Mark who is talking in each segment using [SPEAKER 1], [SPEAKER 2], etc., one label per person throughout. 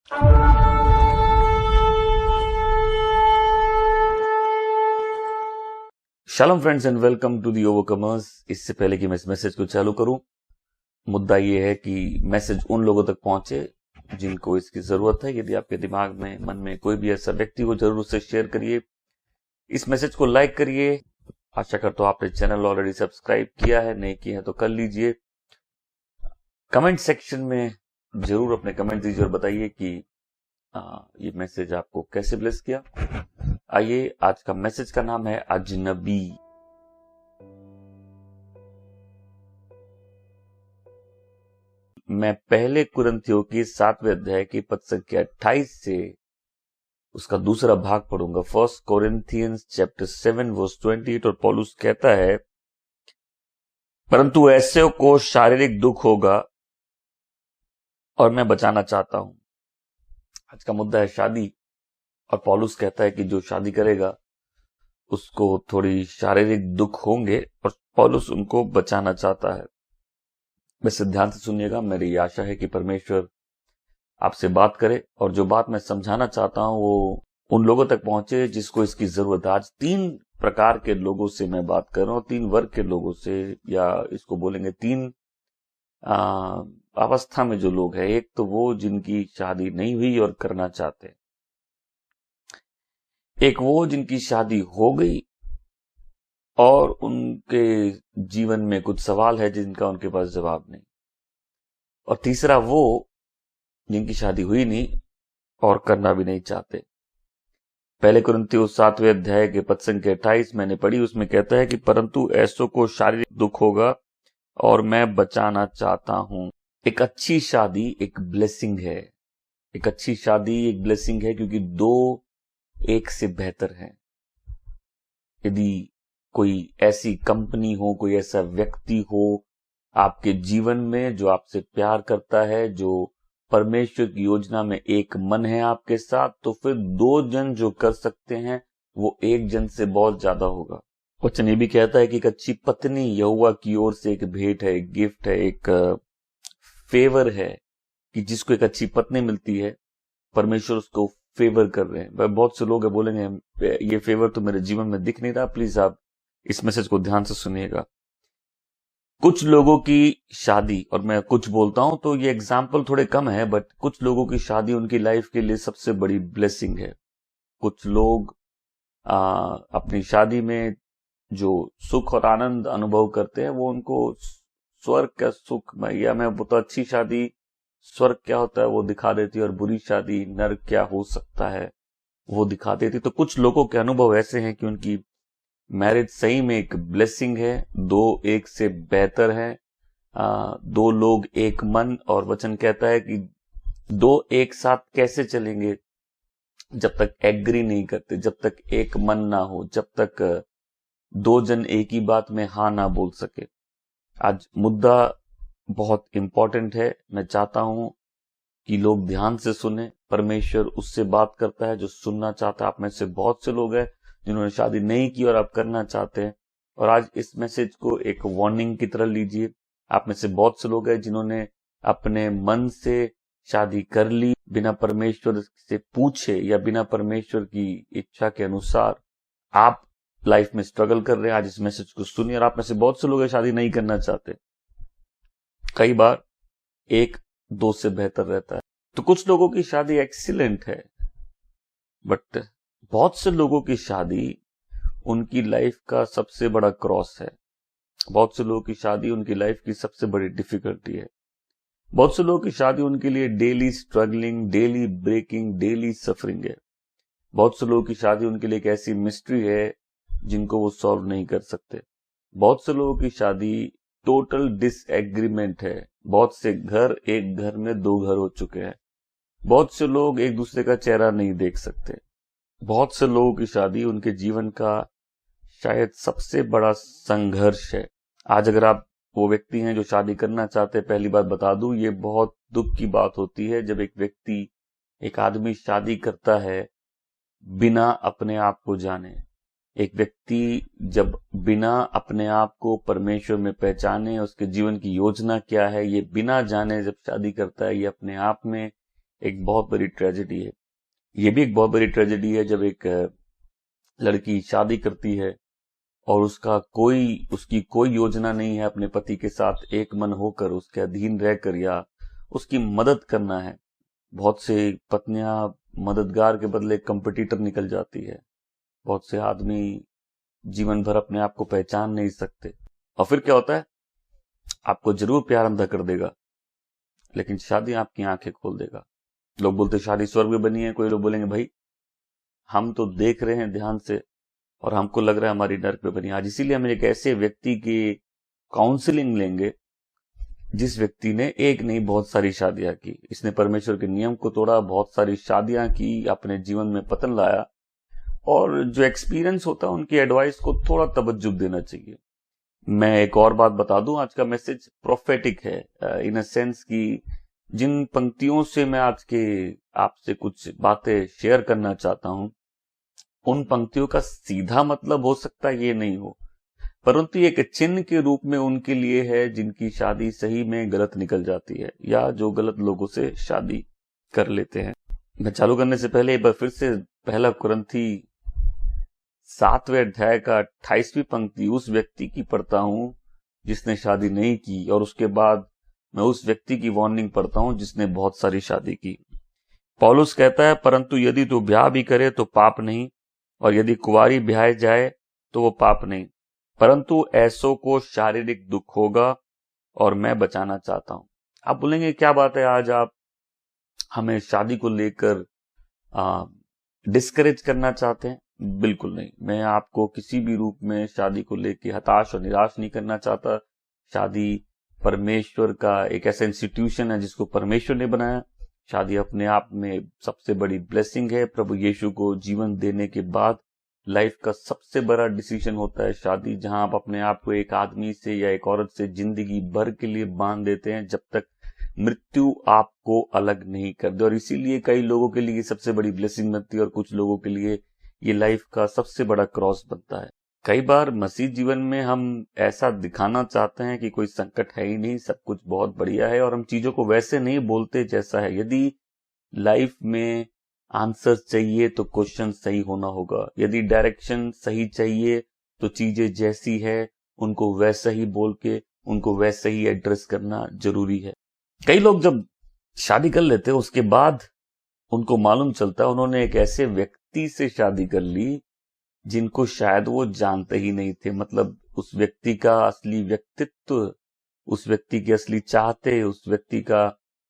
[SPEAKER 1] Shalom friends and welcome to the Overcomers. इससे पहले कि मैं इस मैसेज को चालू करूं, मुद्दा ये है कि मैसेज उन लोगों तक पहुंचे जिनको इसकी जरूरत है। यदि आपके दिमाग में, मन में कोई भी ऐसा व्यक्ति हो, जरूर उससे शेयर करिए। इस मैसेज को लाइक करिए। आशा करता हूं आपने चैनल ऑलरेडी सब्सक्राइब किया है, नहीं किया है तो कर लीजिए। कमेंट सेक्शन में जरूर अपने कमेंट दीजिए और बताइए कि ये मैसेज आपको कैसे ब्लेस किया। आइए, आज का मैसेज का नाम है अजनबी। मैं पहले कुरिन्थियों की 7वें अध्याय की पद संख्या 28 से उसका दूसरा भाग पढ़ूंगा। 1 Corinthians chapter 7 verse 28। और पौलुस कहता है, परंतु ऐसे को शारीरिक दुख होगा और मैं बचाना चाहता हूं। आज का मुद्दा है शादी, और पौलुस कहता है कि जो शादी करेगा उसको थोड़ी शारीरिक दुख होंगे और पौलुस उनको बचाना चाहता है। वैसे ध्यान से सुनिएगा। मेरी आशा है कि परमेश्वर आपसे बात करे और जो बात मैं समझाना चाहता हूं वो उन लोगों तक पहुंचे जिसको इसकी जरूरत है। आज 3 प्रकार के लोगों से मैं बात कर रहा हूं, 3 वर्ग के लोगों से, या इसको बोलेंगे 3 अवस्था में जो लोग हैं। एक तो वो जिनकी शादी नहीं हुई और करना चाहते, एक वो जिनकी शादी हो गई और उनके जीवन में कुछ सवाल है जिनका उनके पास जवाब नहीं, और तीसरा वो जिनकी शादी हुई नहीं और करना भी नहीं चाहते। पहले कुरिन्थियों 7वें अध्याय के पद संख्या 28 मैंने पढ़ी। उसमें कहता है कि परंतु ऐसों को शारीरिक दुख होगा और मैं बचाना चाहता हूं। एक अच्छी शादी एक ब्लेसिंग है। एक अच्छी शादी एक ब्लेसिंग है क्योंकि 2 एक से बेहतर हैं। यदि कोई ऐसी कंपनी हो, कोई ऐसा व्यक्ति हो आपके जीवन में जो आपसे प्यार करता है, जो परमेश्वर की योजना में एक मन है आपके साथ, तो फिर 2 जन जो कर सकते हैं वो 1 जन से बहुत ज्यादा होगा। वचन ये भी कहता है कि एक अच्छी पत्नी यहोवा की ओर से एक भेंट है, एक गिफ्ट है, एक फेवर है, कि जिसको एक अच्छी पत्नी मिलती है परमेश्वर उसको फेवर कर रहे हैं। बहुत से लोग बोलेंगे ये फेवर तो मेरे जीवन में दिख नहीं रहा। प्लीज आप इस मैसेज को ध्यान से सुनिएगा। कुछ लोगों की शादी, और मैं कुछ बोलता हूं तो ये एग्जाम्पल थोड़े कम है, बट कुछ लोगों की शादी उनकी लाइफ के लिए सबसे बड़ी ब्लेसिंग है। कुछ लोग अपनी शादी में जो सुख और आनंद अनुभव करते हैं वो उनको स्वर्ग का सुख, या मैं बोलता अच्छी शादी स्वर्ग क्या होता है वो दिखा देती है, और बुरी शादी नर्क क्या हो सकता है वो दिखा देती। तो कुछ लोगों के अनुभव ऐसे हैं कि उनकी मैरिज सही में एक ब्लेसिंग है। 2 एक से बेहतर है। 2 लोग एक मन, और वचन कहता है कि 2 एक साथ कैसे चलेंगे जब तक एग्री नहीं करते, जब तक एक मन ना हो, जब तक 2 जन एक ही बात में हाँ ना बोल सके। आज मुद्दा बहुत इंपॉर्टेंट है। मैं चाहता हूं कि लोग ध्यान से सुने। परमेश्वर उससे बात करता है जो सुनना चाहता है। आप में से बहुत से लोग हैं जिन्होंने शादी नहीं की और आप करना चाहते हैं, और आज इस मैसेज को एक वार्निंग की तरह लीजिए। आप में से बहुत से लोग हैं जिन्होंने अपने मन से शादी कर ली बिना परमेश्वर से पूछे या बिना परमेश्वर की इच्छा के अनुसार। आप लाइफ में स्ट्रगल कर रहे हैं, आज इस मैसेज को सुनिए। और आप में से बहुत से लोग हैं शादी नहीं करना चाहते। कई बार 1-2 से बेहतर रहता है। तो कुछ लोगों की शादी एक्सीलेंट है, बट बहुत से लोगों की शादी उनकी लाइफ का सबसे बड़ा क्रॉस है। बहुत से लोगों की शादी उनकी लाइफ की सबसे बड़ी डिफिकल्टी है। बहुत से लोगों की शादी उनके लिए daily struggling, daily breaking, daily suffering है। बहुत से लोगों की शादी उनके लिए एक ऐसी मिस्ट्री है जिनको वो सॉल्व नहीं कर सकते। बहुत से लोगों की शादी टोटल डिसएग्रीमेंट है। बहुत से घर, एक घर में 2 घर हो चुके हैं। बहुत से लोग एक दूसरे का चेहरा नहीं देख सकते। बहुत से लोगों की शादी उनके जीवन का शायद सबसे बड़ा संघर्ष है। आज अगर आप वो व्यक्ति हैं जो शादी करना चाहते हैं, पहली बात बता दूं, ये बहुत दुख की बात होती है जब एक व्यक्ति, एक आदमी शादी करता है बिना अपने आप को जाने। एक व्यक्ति जब बिना अपने आप को परमेश्वर में पहचाने, उसके जीवन की योजना क्या है ये बिना जाने जब शादी करता है, ये अपने आप में एक बहुत बड़ी ट्रेजेडी है। ये भी एक बहुत बड़ी ट्रेजेडी है जब एक लड़की शादी करती है और उसकी कोई योजना नहीं है अपने पति के साथ एक मन होकर उसके अधीन रहकर या उसकी मदद करना है। बहुत से पत्नियां मददगार के बदले कंपटीटर निकल जाती है। बहुत से आदमी जीवन भर अपने आप को पहचान नहीं सकते, और फिर क्या होता है, आपको जरूर प्यार अंधा कर देगा, लेकिन शादी आपकी आंखें खोल देगा। लोग बोलते शादी स्वर्ग में बनी है, कोई लोग बोलेंगे भाई हम तो देख रहे हैं ध्यान से और हमको लग रहा है हमारी नर्क पे बनी। आज इसीलिए हम एक ऐसे व्यक्ति की काउंसलिंग लेंगे जिस व्यक्ति ने एक नहीं बहुत सारी शादियां की। इसने परमेश्वर के नियम को तोड़ा, बहुत सारी शादियां की, अपने जीवन में पतन लाया, और जो एक्सपीरियंस होता है उनकी एडवाइस को थोड़ा तवज्जो देना चाहिए। मैं एक और बात बता दूं, आज का मैसेज प्रोफेटिक है इन अ सेंस कि जिन पंक्तियों से मैं आज के आपसे कुछ बातें शेयर करना चाहता हूं, उन पंक्तियों का सीधा मतलब हो सकता है ये नहीं हो, परंतु एक चिन्ह के रूप में उनके लिए है जिनकी शादी सही में गलत निकल जाती है या जो गलत लोगों से शादी कर लेते हैं। मैं चालू करने से पहले एक बार फिर से पहला कुरिन्थी 7वें अध्याय का 28वीं पंक्ति उस व्यक्ति की पढ़ता हूं जिसने शादी नहीं की, और उसके बाद मैं उस व्यक्ति की वार्निंग पढ़ता हूं जिसने बहुत सारी शादी की। पौलुस कहता है, परंतु यदि तू ब्याह भी करे तो पाप नहीं, और यदि कुंवारी ब्याह जाए तो वो पाप नहीं, परंतु ऐसों को शारीरिक दुख होगा और मैं बचाना चाहता हूं। आप बोलेंगे क्या बात है, आज आप हमें शादी को लेकर डिस्करेज करना चाहते हैं? बिल्कुल नहीं। मैं आपको किसी भी रूप में शादी को लेकर हताश और निराश नहीं करना चाहता। शादी परमेश्वर का एक ऐसा इंस्टीट्यूशन है जिसको परमेश्वर ने बनाया। शादी अपने आप में सबसे बड़ी ब्लेसिंग है। प्रभु यीशु को जीवन देने के बाद लाइफ का सबसे बड़ा डिसीजन होता है शादी, जहां आप अपने आप को एक आदमी से या एक औरत से जिंदगी भर के लिए बांध देते हैं जब तक मृत्यु आपको अलग नहीं कर दे। और इसीलिए कई लोगों के लिए सबसे बड़ी ब्लेसिंग बनती है और कुछ लोगों के लिए ये लाइफ का सबसे बड़ा क्रॉस बनता है। कई बार मसीह जीवन में हम ऐसा दिखाना चाहते हैं कि कोई संकट है ही नहीं, सब कुछ बहुत बढ़िया है, और हम चीजों को वैसे नहीं बोलते जैसा है। यदि लाइफ में आंसर चाहिए तो क्वेश्चन सही होना होगा। यदि डायरेक्शन सही चाहिए तो चीजें जैसी है उनको वैसा ही बोल के उनको वैसे ही एड्रेस करना जरूरी है। कई लोग जब शादी कर लेते हैं उसके बाद उनको मालूम चलता है उन्होंने एक ऐसे व्यक्ति से शादी कर ली जिनको शायद वो जानते ही नहीं थे। मतलब उस व्यक्ति का असली व्यक्तित्व, उस व्यक्ति की असली चाहते, उस व्यक्ति का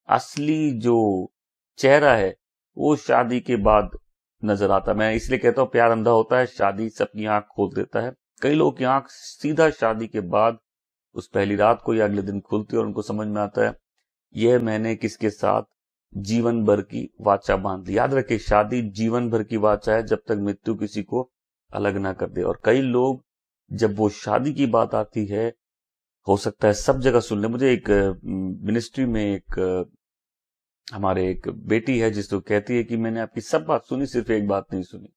[SPEAKER 1] असली जो चेहरा है वो शादी के बाद नजर आता। मैं इसलिए कहता हूं प्यार अंधा होता है, शादी सबकी आंख खोल देता है। कई लोगों की आंख सीधा शादी के बाद उस पहली रात को या अगले दिन खुलती है और उनको समझ में आता है यह मैंने किसके साथ जीवन भर की वाचा बांध ली। याद रखिए, शादी जीवन भर की वाचा है जब तक मृत्यु किसी को अलग ना कर दे। और कई लोग जब वो शादी की बात आती है, हो सकता है सब जगह सुन ले, मुझे एक मिनिस्ट्री में एक हमारे एक बेटी है जिसको कहती है कि मैंने आपकी सब बात सुनी, सिर्फ एक बात नहीं सुनी।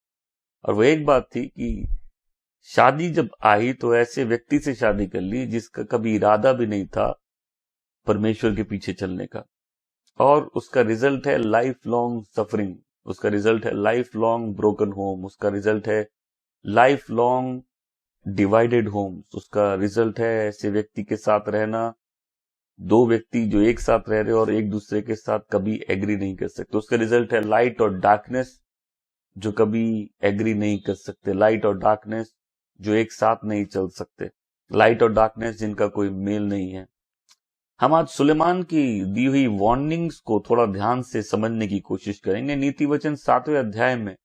[SPEAKER 1] और वो एक बात थी कि शादी जब आई तो ऐसे व्यक्ति से शादी कर ली जिसका कभी इरादा भी नहीं था परमेश्वर के पीछे चलने का, और उसका रिजल्ट है लाइफ लॉन्ग सफरिंग, उसका रिजल्ट है लाइफ लॉन्ग ब्रोकन होम, उसका रिजल्ट है लाइफ लॉन्ग डिवाइडेड होम्स, उसका रिजल्ट है ऐसे व्यक्ति के साथ रहना, दो व्यक्ति जो एक साथ रह रहे और एक दूसरे के साथ कभी एग्री नहीं कर सकते। उसका रिजल्ट है लाइट और डार्कनेस जो कभी एग्री नहीं कर सकते, लाइट और डार्कनेस जो एक साथ नहीं चल सकते, लाइट और डार्कनेस जिनका कोई मेल नहीं है। हम आज सुलेमान की दी हुई वार्निंग्स को थोड़ा ध्यान से समझने की कोशिश करेंगे। नीति वचन 7वें अध्याय में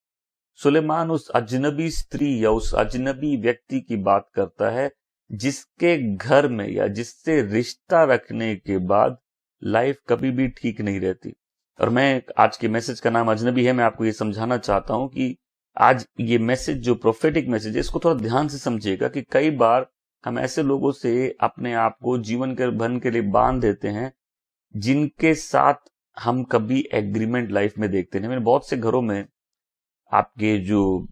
[SPEAKER 1] सुलेमान उस अजनबी स्त्री या उस अजनबी व्यक्ति की बात करता है जिसके घर में या जिससे रिश्ता रखने के बाद लाइफ कभी भी ठीक नहीं रहती। और मैं आज के मैसेज का नाम अजनबी है। मैं आपको ये समझाना चाहता हूं कि आज ये मैसेज जो प्रोफेटिक मैसेज है इसको थोड़ा ध्यान से समझिएगा कि कई बार हम ऐसे लोगों से अपने आप को जीवन के भर के लिए बांध देते हैं जिनके साथ हम कभी एग्रीमेंट लाइफ में देखते नहीं। मैंने बहुत से घरों में आपके जो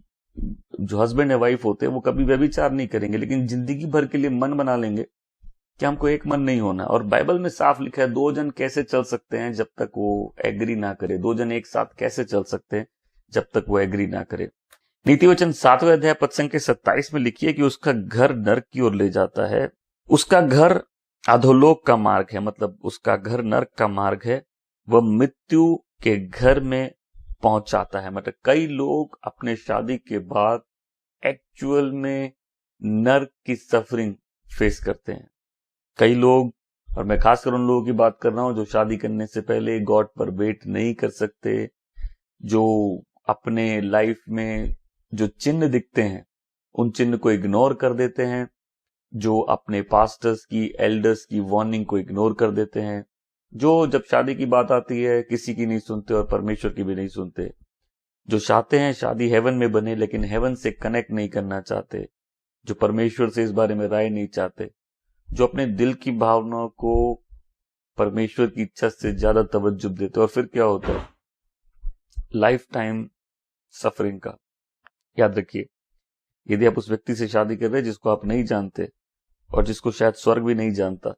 [SPEAKER 1] हस्बैंड या वाइफ होते हैं वो कभी व्यभिचार नहीं करेंगे, लेकिन जिंदगी भर के लिए मन बना लेंगे कि हमको एक मन नहीं होना। और बाइबल में साफ लिखा है, 2 जन कैसे चल सकते हैं जब तक वो एग्री ना करे। 2 जन एक साथ कैसे चल सकते हैं जब तक वो एग्री ना करे। नीति वचन 7वें अध्याय पद संख्या 27 में लिखिए कि उसका घर नरक की ओर ले जाता है, उसका घर अधोलोक का मार्ग है, मतलब उसका घर नरक का मार्ग है, वह मृत्यु के घर में पहुंचाता है। मतलब कई लोग अपने शादी के बाद एक्चुअल में नरक की सफरिंग फेस करते हैं। कई लोग, और मैं खासकर उन लोगों की बात कर रहा हूं जो शादी करने से पहले गॉड पर वेट नहीं कर सकते, जो अपने लाइफ में जो चिन्ह दिखते हैं उन चिन्ह को इग्नोर कर देते हैं, जो अपने पास्टर्स की, एल्डर्स की वार्निंग को इग्नोर कर देते हैं, जो जब शादी की बात आती है किसी की नहीं सुनते और परमेश्वर की भी नहीं सुनते, जो चाहते हैं शादी हेवन में बने लेकिन हेवन से कनेक्ट नहीं करना चाहते, जो परमेश्वर से इस बारे में राय नहीं चाहते, जो अपने दिल की भावनाओं को परमेश्वर की इच्छा से ज्यादा तवज्जो देते। और फिर क्या होता है, लाइफ टाइम सफरिंग का। याद रखिए, यदि आप उस व्यक्ति से शादी कर रहे हैं जिसको आप नहीं जानते और जिसको शायद स्वर्ग भी नहीं जानता,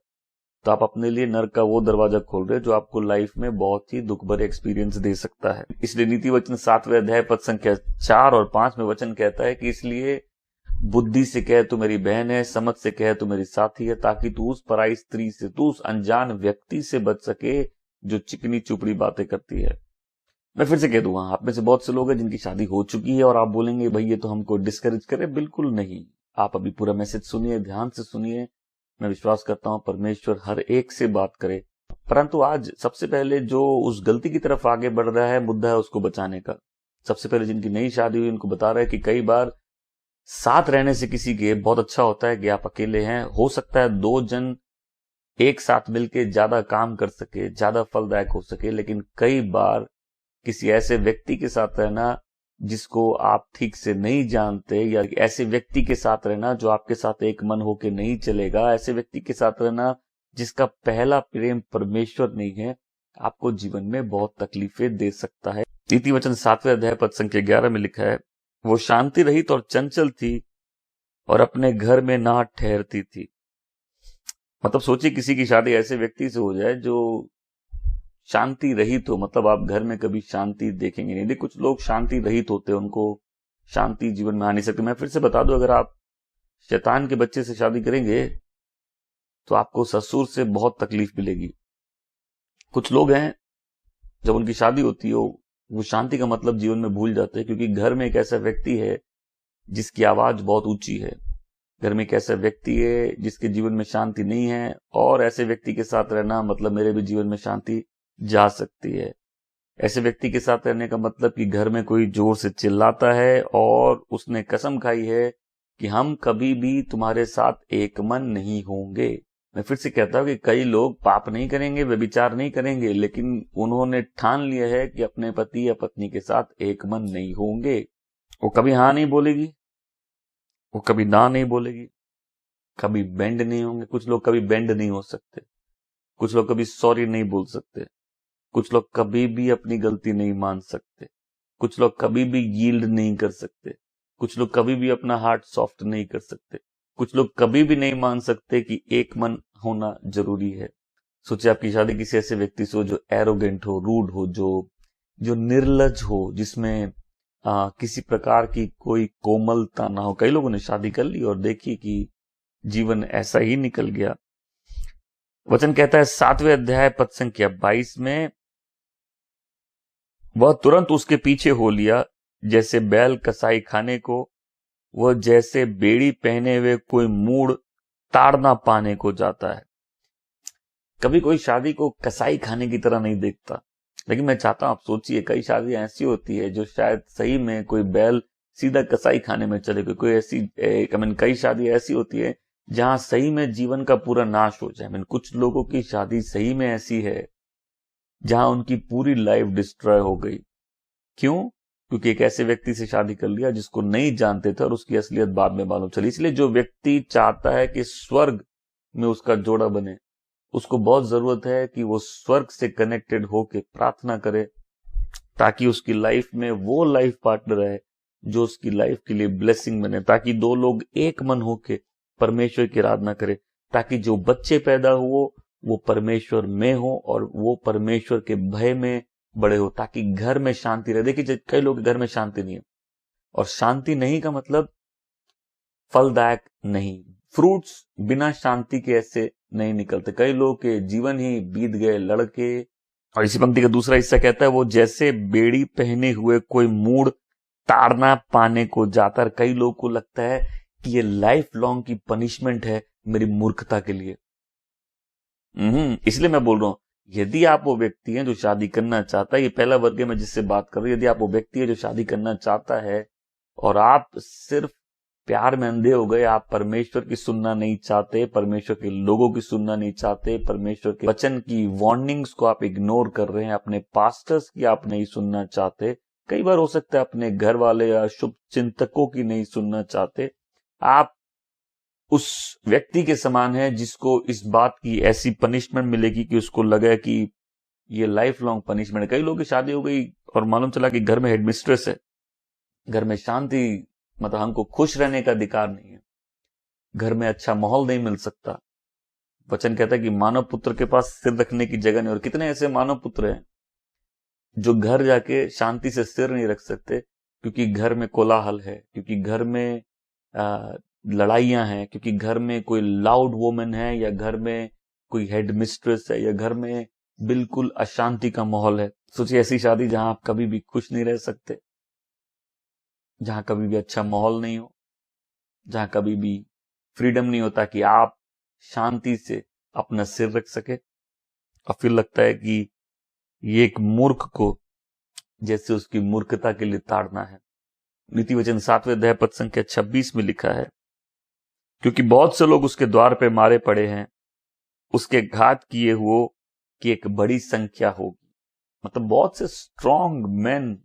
[SPEAKER 1] तो आप अपने लिए नरक का वो दरवाजा खोल रहे हैं जो आपको लाइफ में बहुत ही दुख भरे एक्सपीरियंस दे सकता है। इसलिए नीति वचन 7वें अध्याय पद संख्या 4 और 5 में वचन कहता है कि इसलिए बुद्धि से कह तू मेरी बहन है, समझ से कह तू मेरी साथी है, ताकि तू उस पराई स्त्री से, तू उस अनजान व्यक्ति से बच सके जो चिकनी चुपड़ी बातें करती है। मैं फिर से कह दूंगा, आप में से बहुत से लोग हैं जिनकी शादी हो चुकी है और आप बोलेंगे भाई ये तो हमको डिस्करेज करे। बिल्कुल नहीं, आप अभी पूरा मैसेज सुनिए, ध्यान से सुनिए। मैं विश्वास करता हूं परमेश्वर हर एक से बात करे। परंतु आज सबसे पहले जो उस गलती की तरफ आगे बढ़ रहा है, मुद्दा है उसको बचाने का। सबसे पहले जिनकी नई शादी हुई उनको बता रहा है कि कई बार साथ रहने से किसी के बहुत अच्छा होता है कि आप अकेले हैं। हो सकता है 2 जन एक साथ मिलकर ज्यादा काम कर सके, ज्यादा फलदायक हो सके, लेकिन कई बार किसी ऐसे व्यक्ति के साथ रहना जिसको आप ठीक से नहीं जानते, या ऐसे व्यक्ति के साथ रहना जो आपके साथ एक मन होके नहीं चलेगा, ऐसे व्यक्ति के साथ रहना जिसका पहला प्रेम परमेश्वर नहीं है, आपको जीवन में बहुत तकलीफें दे सकता है। नीति वचन 7वें अध्याय पद संख्या 11 में लिखा है, वो शांति रहित और चंचल थी और अपने घर में ना ठहरती थी। मतलब सोचिए किसी की शादी ऐसे व्यक्ति से हो जाए जो शांति रहित हो, मतलब आप घर में कभी शांति देखेंगे नहीं। देखिए कुछ लोग शांति रहित होते हैं, उनको शांति जीवन में आ नहीं सकती। मैं फिर से बता दूं, अगर आप शैतान के बच्चे से शादी करेंगे तो आपको ससुर से बहुत तकलीफ मिलेगी। कुछ लोग हैं जब उनकी शादी होती हो वो शांति का मतलब जीवन में भूल जाते हैं, क्योंकि घर में एक ऐसा व्यक्ति है जिसकी आवाज बहुत ऊंची है, घर में एक ऐसा व्यक्ति है जिसके जीवन में शांति नहीं है, और ऐसे व्यक्ति के साथ रहना मतलब मेरे भी जीवन में शांति जा सकती है। ऐसे व्यक्ति के साथ रहने का मतलब कि घर में कोई जोर से चिल्लाता है और उसने कसम खाई है कि हम कभी भी तुम्हारे साथ एक मन नहीं होंगे। मैं फिर से कहता हूं कि कई लोग पाप नहीं करेंगे, व्यभिचार नहीं करेंगे, लेकिन उन्होंने ठान लिया है कि अपने पति या पत्नी के साथ एक मन नहीं होंगे। वो कभी हाँ नहीं बोलेगी, वो कभी ना नहीं बोलेगी, कभी बेंड नहीं होंगे। कुछ लोग कभी बेंड नहीं हो सकते, कुछ लोग कभी सॉरी नहीं बोल सकते, कुछ लोग कभी भी अपनी गलती नहीं मान सकते, कुछ लोग कभी भी यील्ड नहीं कर सकते, कुछ लोग कभी भी अपना हार्ट सॉफ्ट नहीं कर सकते, कुछ लोग कभी भी नहीं मान सकते कि एक मन होना जरूरी है। सोचिए आपकी शादी किसी ऐसे व्यक्ति से हो जो एरोगेंट हो, रूड हो, जो निर्लज हो, जिसमें किसी प्रकार की कोई कोमलता ना हो। कई लोगों ने शादी कर ली और देखी कि जीवन ऐसा ही निकल गया। वचन कहता है 7वें अध्याय पद संख्या 22 में, वह तुरंत उसके पीछे हो लिया जैसे बैल कसाई खाने को, वह जैसे बेड़ी पहने हुए कोई मूढ़ ताड़ना पाने को जाता है। कभी कोई शादी को कसाई खाने की तरह नहीं देखता, लेकिन मैं चाहता हूं आप सोचिए, कई शादियां ऐसी होती है जो शायद सही में कोई बैल सीधा कसाई खाने में चले गए। कोई ऐसी कई शादी ऐसी होती है जहां सही में जीवन का पूरा नाश हो जाए। कुछ लोगों की शादी सही में ऐसी है जहां उनकी पूरी लाइफ डिस्ट्रॉय हो गई। क्यों? क्योंकि एक ऐसे व्यक्ति से शादी कर लिया जिसको नहीं जानते थे और उसकी असलियत बाद में मालूम चली। इसलिए जो व्यक्ति चाहता है कि स्वर्ग में उसका जोड़ा बने, उसको बहुत जरूरत है कि वो स्वर्ग से कनेक्टेड होकर प्रार्थना करे, ताकि उसकी लाइफ में वो लाइफ पार्टनर है जो उसकी लाइफ के लिए ब्लेसिंग बने, ताकि 2 लोग एक मन होके परमेश्वर की आराधना करे। ताकि जो बच्चे पैदा हुए वो परमेश्वर में हो और वो परमेश्वर के भय में बड़े हो, ताकि घर में शांति रहे। देखिए कई लोग घर में शांति नहीं है, और शांति नहीं का मतलब फलदायक नहीं, फ्रूट्स बिना शांति के ऐसे नहीं निकलते। कई लोगों के जीवन ही बीत गए लड़के। और इसी पंक्ति का दूसरा हिस्सा कहता है वो जैसे बेड़ी पहने हुए कोई मूड ताड़ना पाने को जाता है। कई लोगों को लगता है कि ये लाइफ लॉन्ग की पनिशमेंट है मेरी मूर्खता के लिए। इसलिए मैं बोल रहा हूं, यदि आप वो व्यक्ति हैं जो शादी करना चाहता है, ये पहला वर्ग है मैं जिससे बात कर रहा हूं, यदि आप वो व्यक्ति है जो शादी करना चाहता है और आप सिर्फ प्यार में अंधे हो गए, आप परमेश्वर की सुनना नहीं चाहते, परमेश्वर के लोगों की सुनना नहीं चाहते, परमेश्वर के वचन की वार्निंग्स को आप इग्नोर कर रहे हैं, अपने पास्टर्स की आप नहीं सुनना चाहते, कई बार हो सकता है अपने घर वाले या शुभ चिंतकों की नहीं सुनना चाहते, आप उस व्यक्ति के समान है जिसको इस बात की ऐसी पनिशमेंट मिलेगी कि उसको लगा कि ये लाइफ लॉन्ग पनिशमेंट है। कई लोगों की शादी हो गई और मालूम चला कि घर में हेडमिस्ट्रेस है, घर में शांति, मतलब हमको खुश रहने का अधिकार नहीं है, घर में अच्छा माहौल नहीं मिल सकता। वचन कहता है कि मानव पुत्र के पास सिर रखने की जगह नहीं। और कितने ऐसे मानव पुत्र हैं जो घर जाके शांति से सिर नहीं रख सकते, क्योंकि घर में कोलाहल है, क्योंकि घर में लड़ाइयां हैं, क्योंकि घर में कोई लाउड वोमन है, या घर में कोई हेड मिस्ट्रेस है, या घर में बिल्कुल अशांति का माहौल है। सोचिए ऐसी शादी जहां आप कभी भी खुश नहीं रह सकते, जहां कभी भी अच्छा माहौल नहीं हो, जहां कभी भी फ्रीडम नहीं होता कि आप शांति से अपना सिर रख सके। और फिर लगता है कि ये एक मूर्ख को जैसे उसकी मूर्खता के लिए ताड़ना है। नीति वचन 7वें अध्याय पद संख्या 26 में लिखा है, क्योंकि बहुत से लोग उसके द्वार पे मारे पड़े हैं, उसके घात किए हुए की एक बड़ी संख्या होगी। मतलब बहुत से स्ट्रॉन्ग मैन,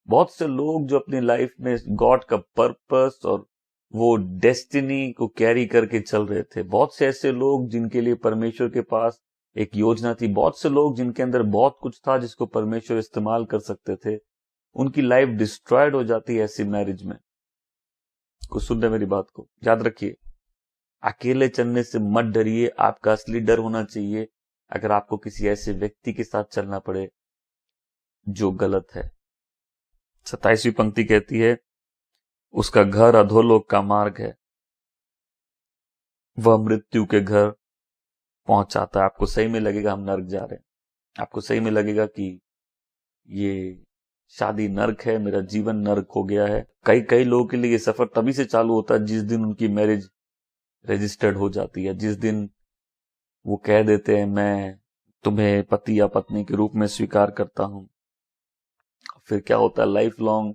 [SPEAKER 1] बहुत से लोग जो अपनी लाइफ में गॉड का पर्पस और वो डेस्टिनी को कैरी करके चल रहे थे, बहुत से ऐसे लोग जिनके लिए परमेश्वर के पास एक योजना थी, बहुत से लोग जिनके अंदर बहुत कुछ था जिसको परमेश्वर इस्तेमाल कर सकते थे, उनकी लाइफ डिस्ट्रॉयड हो जाती है ऐसी मैरिज में। कुछ सुन रहे मेरी बात को, याद रखिए, अकेले चलने से मत डरिए। आपका असली डर होना चाहिए अगर आपको किसी ऐसे व्यक्ति के साथ चलना पड़े जो गलत है। 27वीं पंक्ति कहती है, उसका घर अधोलोक का मार्ग है, वह मृत्यु के घर पहुंचाता है। आपको सही में लगेगा हम नर्क जा रहे हैं, आपको सही में लगेगा कि ये शादी नर्क है, मेरा जीवन नर्क हो गया है। कई लोगों के लिए ये सफर तभी से चालू होता है जिस दिन उनकी मैरिज रजिस्टर्ड हो जाती है, जिस दिन वो कह देते हैं मैं तुम्हें पति या पत्नी के रूप में स्वीकार करता हूं। फिर क्या होता है, लाइफ लॉन्ग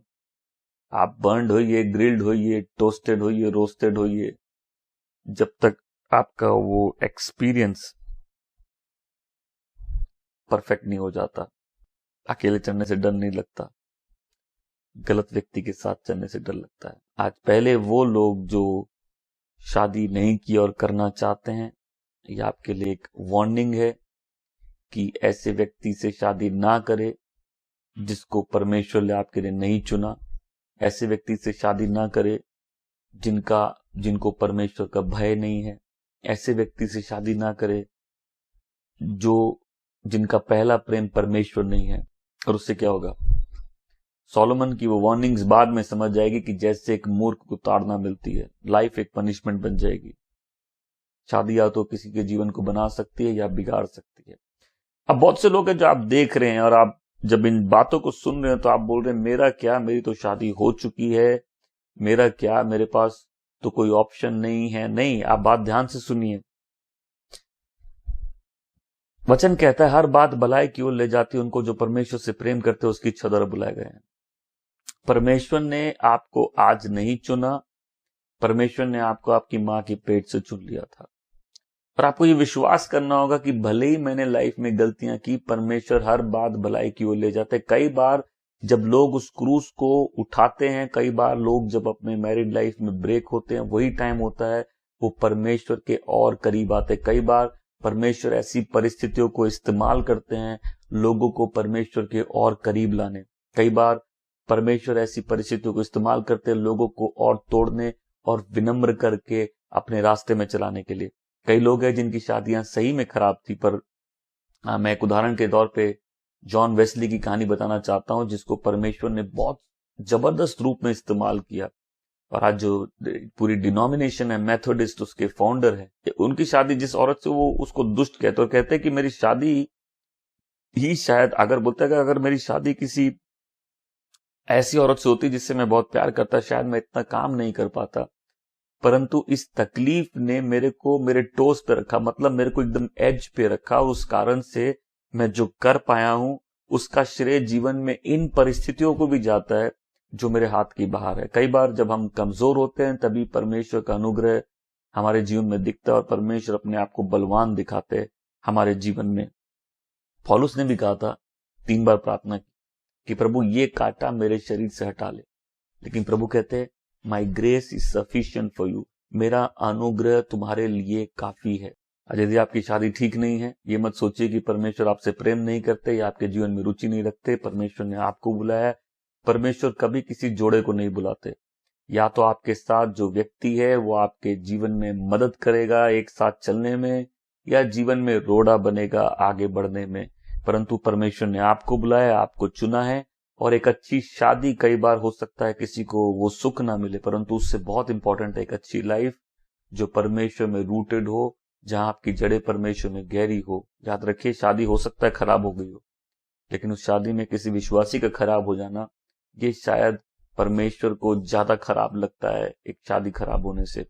[SPEAKER 1] आप बर्न्ड होइए, ग्रिल्ड होइए, टोस्टेड होइए, रोस्टेड होइए, जब तक आपका वो एक्सपीरियंस परफेक्ट नहीं हो जाता। अकेले चलने से डर नहीं लगता, गलत व्यक्ति के साथ चलने से डर लगता है। आज पहले वो लोग जो शादी नहीं की और करना चाहते हैं, यह आपके लिए एक वार्निंग है कि ऐसे व्यक्ति से शादी ना करे जिसको परमेश्वर ने आपके लिए नहीं चुना। ऐसे व्यक्ति से शादी ना करे जिनको परमेश्वर का भय नहीं है। ऐसे व्यक्ति से शादी ना करे जिनका पहला प्रेम परमेश्वर नहीं है। और उससे क्या होगा, सोलोमन की वो वार्निंग्स बाद में समझ जाएगी कि जैसे एक मूर्ख को ताड़ना मिलती है, लाइफ एक पनिशमेंट बन जाएगी। शादी या तो किसी के जीवन को बना सकती है या बिगाड़ सकती है। अब बहुत से लोग हैं जो आप देख रहे हैं और आप जब इन बातों को सुन रहे हैं तो आप बोल रहे हैं मेरा क्या, मेरी तो शादी हो चुकी है, मेरा क्या, मेरे पास तो कोई ऑप्शन नहीं है। नहीं, आप बात ध्यान से सुनिए। वचन कहता है हर बात भलाई की ओर ले जाती है उनको जो परमेश्वर से प्रेम करते हैं, उसकी इच्छा द्वारा बुलाए गए हैं। परमेश्वर ने आपको आज नहीं चुना, परमेश्वर ने आपको आपकी मां के पेट से चुन लिया था। और आपको ये विश्वास करना होगा कि भले ही मैंने लाइफ में गलतियां की, परमेश्वर हर बात भलाई की ओर ले जाते हैं। कई बार जब लोग उस क्रूज को उठाते हैं, कई बार लोग जब अपने मैरिड लाइफ में ब्रेक होते हैं, वही टाइम होता है वो परमेश्वर के और करीब आते हैं। कई बार परमेश्वर ऐसी परिस्थितियों को इस्तेमाल करते हैं लोगों को परमेश्वर के और करीब लाने। कई बार परमेश्वर ऐसी परिस्थितियों को इस्तेमाल करते हैं लोगों को और तोड़ने और विनम्र करके अपने रास्ते में चलाने के लिए। कई लोग हैं जिनकी शादियां सही में खराब थी, पर मैं एक उदाहरण के तौर पे जॉन वेस्ली की कहानी बताना चाहता हूं, जिसको परमेश्वर ने बहुत जबरदस्त रूप में इस्तेमाल किया। और आज जो पूरी डिनोमिनेशन है मेथोडिस्ट, उसके फाउंडर है, उनकी शादी जिस औरत से, वो उसको दुष्ट कहते और कहते हैं कि मेरी शादी ही शायद, अगर बोलता है कि अगर मेरी शादी किसी ऐसी औरत से होती जिससे मैं बहुत प्यार करता, शायद मैं इतना काम नहीं कर पाता। परंतु इस तकलीफ ने मेरे को मेरे टोस पे रखा, मतलब मेरे को एकदम एज पे रखा। उस कारण से मैं जो कर पाया हूं उसका श्रेय जीवन में इन परिस्थितियों को भी जाता है जो मेरे हाथ की बाहर है। कई बार जब हम कमजोर होते हैं तभी परमेश्वर का अनुग्रह हमारे जीवन में दिखता है और परमेश्वर अपने आप को बलवान दिखाते हैं हमारे जीवन में। पौलुस ने भी कहा था, 3 बार प्रार्थना की कि प्रभु ये कांटा मेरे शरीर से हटा ले, लेकिन प्रभु कहते हैं माई grace is sufficient for you, मेरा अनुग्रह तुम्हारे लिए काफी है। यदि आपकी शादी ठीक नहीं है, ये मत सोचिए कि परमेश्वर आपसे प्रेम नहीं करते या आपके जीवन में रुचि नहीं रखते। परमेश्वर ने आपको बुलाया। परमेश्वर कभी किसी जोड़े को नहीं बुलाते। या तो आपके साथ जो व्यक्ति है वो आपके जीवन में मदद करेगा एक साथ चलने में, या जीवन में रोड़ा बनेगा आगे बढ़ने में। परंतु परमेश्वर ने आपको बुलाया, आपको चुना है। और एक अच्छी शादी, कई बार हो सकता है किसी को वो सुख ना मिले, परंतु उससे बहुत इंपॉर्टेंट है एक अच्छी लाइफ जो परमेश्वर में रूटेड हो, जहां आपकी जड़ें परमेश्वर में गहरी हो। याद रखिए, शादी हो सकता है खराब हो गई हो, लेकिन उस शादी में किसी विश्वासी का खराब हो जाना, ये शायद परमेश्वर को ज्यादा खराब लगता है एक शादी खराब होने से।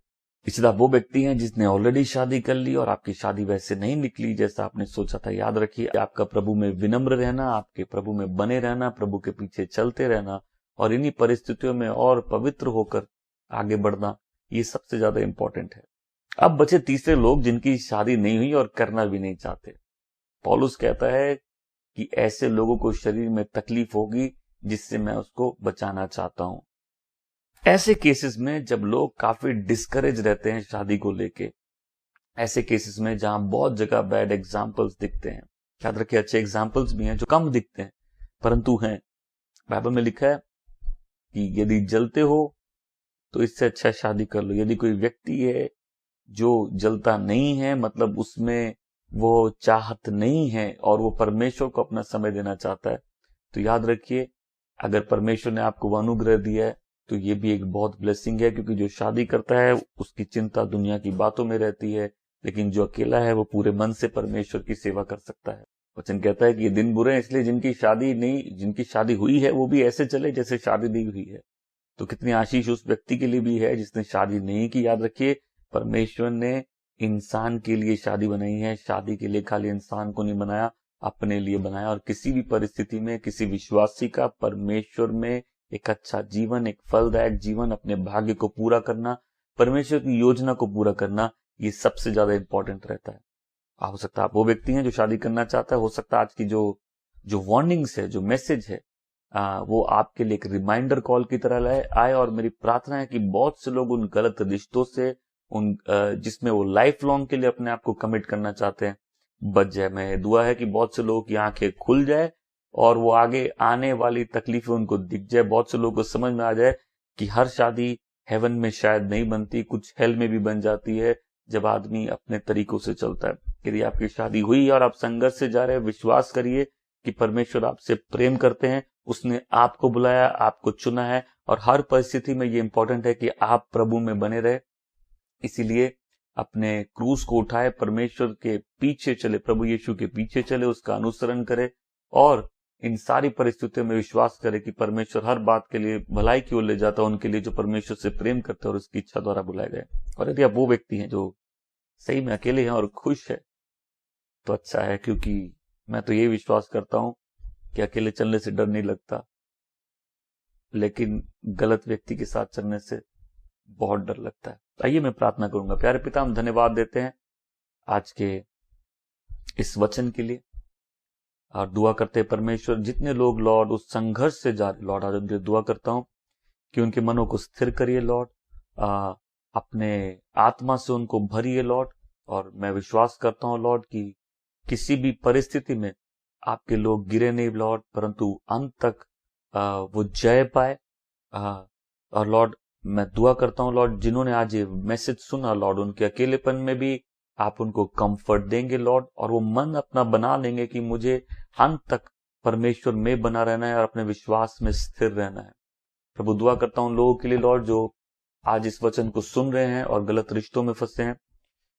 [SPEAKER 1] इसी तरह वो व्यक्ति हैं जिसने ऑलरेडी शादी कर ली और आपकी शादी वैसे नहीं निकली जैसा आपने सोचा था। याद रखिए, आपका प्रभु में विनम्र रहना, आपके प्रभु में बने रहना, प्रभु के पीछे चलते रहना और इन्हीं परिस्थितियों में और पवित्र होकर आगे बढ़ना, ये सबसे ज्यादा इंपॉर्टेंट है। अब बचे तीसरे लोग जिनकी शादी नहीं हुई और करना भी नहीं चाहते। पौलुस कहता है कि ऐसे लोगों को शरीर में तकलीफ होगी जिससे मैं उसको बचाना चाहता हूं। ऐसे केसेस में जब लोग काफी डिस्करेज रहते हैं शादी को लेके, ऐसे केसेस में जहां बहुत जगह बैड एग्जाम्पल्स दिखते हैं, याद रखिए अच्छे एग्जाम्पल्स भी हैं जो कम दिखते हैं परंतु हैं। बाइबल में लिखा है कि यदि जलते हो तो इससे अच्छा शादी कर लो। यदि कोई व्यक्ति है जो जलता नहीं है, मतलब उसमें वो चाहत नहीं है और वो परमेश्वर को अपना समय देना चाहता है, तो याद रखिए अगर परमेश्वर ने आपको वो अनुग्रह दिया है तो ये भी एक बहुत ब्लेसिंग है। क्योंकि जो शादी करता है उसकी चिंता दुनिया की बातों में रहती है, लेकिन जो अकेला है वो पूरे मन से परमेश्वर की सेवा कर सकता है। वचन कहता है कि ये दिन बुरे हैं, इसलिए जिनकी शादी हुई है वो भी ऐसे चले जैसे शादी नहीं हुई है। तो कितनी आशीष उस व्यक्ति के लिए भी है जिसने शादी नहीं की। याद रखिए, परमेश्वर ने इंसान के लिए शादी बनाई है। शादी के लिए खाली इंसान को नहीं बनाया, अपने लिए बनाया। और किसी भी परिस्थिति में किसी विश्वासी का परमेश्वर में एक अच्छा जीवन, एक फलदायक जीवन, अपने भाग्य को पूरा करना, परमेश्वर की योजना को पूरा करना, ये सबसे ज्यादा इंपॉर्टेंट रहता है। हो सकता है आप वो व्यक्ति हैं जो शादी करना चाहता है। हो सकता है आज की जो वार्निंग्स है, जो मैसेज है, वो आपके लिए एक रिमाइंडर कॉल की तरह आए। और मेरी प्रार्थना है कि बहुत से लोग उन गलत रिश्तों से, जिसमें वो लाइफ लॉन्ग के लिए अपने आप को कमिट करना चाहते हैं, बच जाए। मैं दुआ है कि बहुत से लोगों की आंखें खुल जाए और वो आगे आने वाली तकलीफें उनको दिख जाए। बहुत से लोगों को समझ में आ जाए कि हर शादी हेवन में शायद नहीं बनती, कुछ हेल में भी बन जाती है जब आदमी अपने तरीकों से चलता है। यदि आपकी शादी हुई और आप संघर्ष से जा रहे हैं, विश्वास करिए कि परमेश्वर आपसे प्रेम करते हैं। उसने आपको बुलाया, आपको चुना है। और हर परिस्थिति में ये इंपॉर्टेंट है कि आप प्रभु में बने रहे। इसीलिए अपने क्रूस को उठाए, परमेश्वर के पीछे चले, प्रभु यीशु के पीछे चले, उसका अनुसरण करे और इन सारी परिस्थितियों में विश्वास करे कि परमेश्वर हर बात के लिए भलाई की ओर ले जाता है उनके लिए जो परमेश्वर से प्रेम करते हैं और उसकी इच्छा द्वारा बुलाए गए। और यदि आप वो व्यक्ति हैं जो सही में अकेले हैं और खुश है, तो अच्छा है, क्योंकि मैं तो ये विश्वास करता हूं कि अकेले चलने से डर नहीं लगता, लेकिन गलत व्यक्ति के साथ चलने से बहुत डर लगता है। आइए मैं प्रार्थना करूंगा। प्यारे पिता, हम धन्यवाद देते हैं आज के इस वचन के लिए और दुआ करते हैं परमेश्वर, जितने लोग लॉर्ड उस संघर्ष से जा रहे, लॉर्ड आज उनके दुआ करता हूं कि उनके मनों को स्थिर करिए लॉर्ड, अपने आत्मा से उनको भरिए लॉर्ड। और मैं विश्वास करता हूं लॉर्ड कि किसी भी परिस्थिति में आपके लोग गिरे नहीं लॉर्ड, परंतु अंत तक वो जय पाए। और लॉर्ड मैं दुआ करता हूं लॉर्ड, जिन्होंने आज ये मैसेज सुना लॉर्ड, उनके अकेलेपन में भी आप उनको कंफर्ट देंगे लॉर्ड, और वो मन अपना बना लेंगे कि मुझे अंत तक परमेश्वर में बना रहना है और अपने विश्वास में स्थिर रहना है। प्रभु दुआ करता हूं उन लोगों के लिए लॉर्ड जो आज इस वचन को सुन रहे हैं और गलत रिश्तों में फंसे हैं।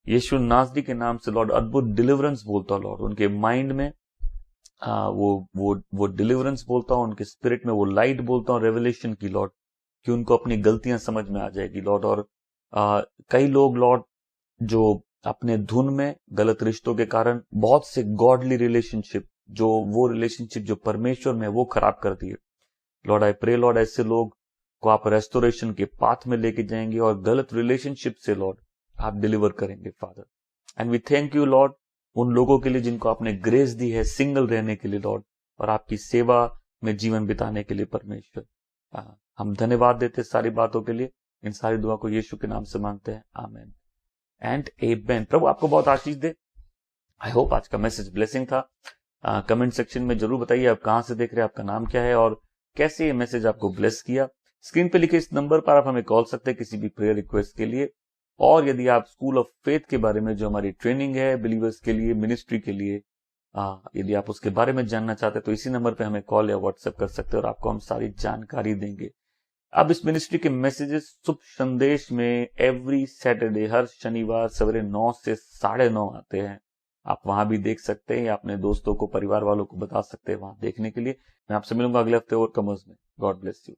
[SPEAKER 1] यीशु नासरी के नाम से लॉर्ड अद्भुत डिलीवरेंस बोलता हूं लॉर्ड, उनके माइंड में वो डिलीवरेंस बोलता हूं, उनके स्पिरिट में वो लाइट बोलता हूं रेवलेशन की लॉर्ड, कि उनको अपनी गलतियां समझ में आ जाएगी लॉर्ड। और कई लोग लॉर्ड जो अपने धुन में गलत रिश्तों के कारण बहुत से गॉडली रिलेशनशिप, जो वो रिलेशनशिप जो परमेश्वर में वो खराब कर दिए लॉर्ड, आई प्रे लॉर्ड ऐसे लोग को आप रेस्टोरेशन के पाथ में लेके जाएंगे और गलत रिलेशनशिप से लॉर्ड आप डिलीवर करेंगे father. And we thank you Lord उन लोगों के लिए जिनको आपने ग्रेस दी है सिंगल रहने के लिए लॉर्ड, और आपकी सेवा में जीवन बिताने के लिए परमेश्वर। हम धन्यवाद देते सारी बातों के लिए। इन सारी दुआ को यीशु के नाम से मांगते हैं, आमेन एंड आमेन। प्रभु आपको बहुत आशीष दे। आई होप आज का मैसेज ब्लेसिंग था। कमेंट सेक्शन में जरूर बताइए आप कहां से देख रहे हैं, आपका नाम क्या है और कैसे ये मैसेज आपको ब्लेस किया। स्क्रीन पे लिखे इस नंबर पर आप हमें कॉल सकते हैं किसी भी प्रेयर रिक्वेस्ट के लिए। और यदि आप स्कूल ऑफ फेथ के बारे में जो हमारी ट्रेनिंग है बिलीवर्स के लिए, मिनिस्ट्री के लिए, यदि आप उसके बारे में जानना चाहते हैं तो इसी नंबर पे हमें कॉल या व्हाट्सएप कर सकते हैं और आपको हम सारी जानकारी देंगे। अब इस मिनिस्ट्री के मैसेजेस शुभ संदेश में एवरी सैटरडे, हर शनिवार सवेरे 9 से 9:30 आते हैं। आप वहां भी देख सकते हैं या अपने दोस्तों को, परिवार वालों को बता सकते हैं वहां देखने के लिए। मैं आपसे मिलूंगा अगले हफ्ते और कमर्स में। God bless you.